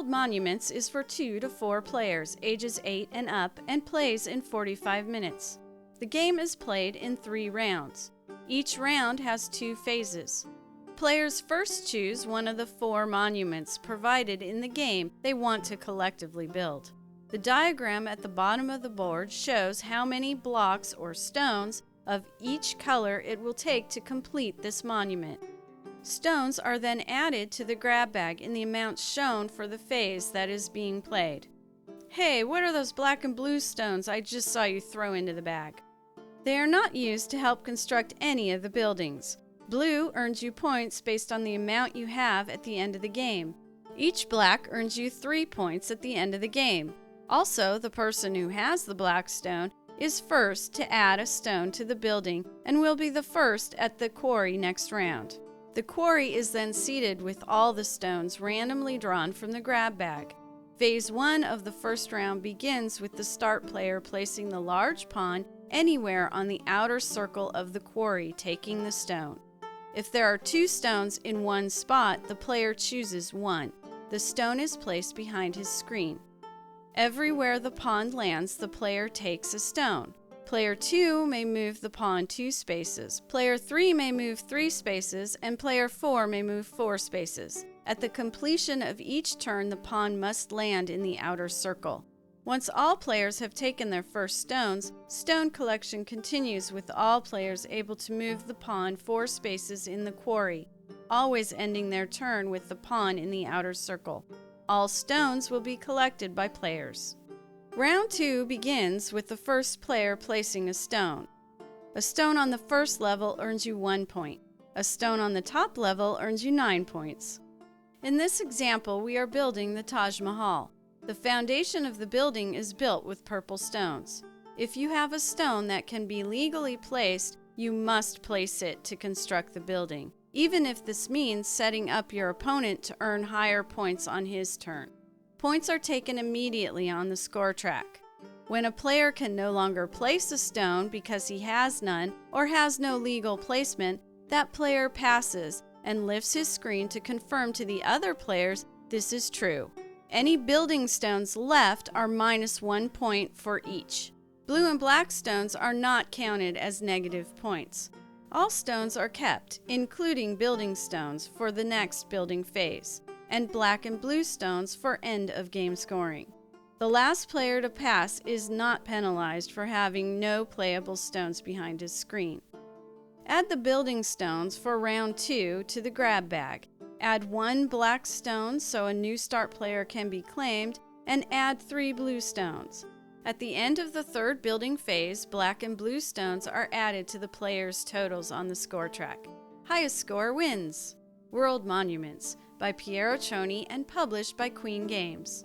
World Monuments is for 2 to 4 players, ages 8 and up, and plays in 45 minutes. The game is played in 3 rounds. Each round has 2 phases. Players first choose one of the 4 monuments provided in the game they want to collectively build. The diagram at the bottom of the board shows how many blocks or stones of each color it will take to complete this monument. Stones are then added to the grab bag in the amounts shown for the phase that is being played. Hey, what are those black and blue stones I just saw you throw into the bag? They are not used to help construct any of the buildings. Blue earns you points based on the amount you have at the end of the game. Each black earns you 3 points at the end of the game. Also, the person who has the black stone is first to add a stone to the building and will be the first at the quarry next round. The quarry is then seated with all the stones randomly drawn from the grab bag. Phase 1 of the first round begins with the start player placing the large pawn anywhere on the outer circle of the quarry, taking the stone. If there are 2 stones in one spot, the player chooses one. The stone is placed behind his screen. Everywhere the pawn lands, the player takes a stone. Player 2 may move the pawn 2 spaces, player 3 may move 3 spaces, and player 4 may move 4 spaces. At the completion of each turn, the pawn must land in the outer circle. Once all players have taken their first stones, stone collection continues with all players able to move the pawn 4 spaces in the quarry, always ending their turn with the pawn in the outer circle. All stones will be collected by players. Round 2 begins with the first player placing a stone. A stone on the first level earns you 1 point. A stone on the top level earns you 9 points. In this example, we are building the Taj Mahal. The foundation of the building is built with purple stones. If you have a stone that can be legally placed, you must place it to construct the building, even if this means setting up your opponent to earn higher points on his turn. Points are taken immediately on the score track. When a player can no longer place a stone because he has none or has no legal placement, that player passes and lifts his screen to confirm to the other players this is true. Any building stones left are -1 point for each. Blue and black stones are not counted as negative points. All stones are kept, including building stones, for the next building phase, and black and blue stones for end of game scoring. The last player to pass is not penalized for having no playable stones behind his screen. Add the building stones for round 2 to the grab bag. Add 1 black stone so a new start player can be claimed, and add 3 blue stones. At the end of the third building phase, black and blue stones are added to the players' totals on the score track. Highest score wins. World Monuments by Piero Cioni and published by Queen Games.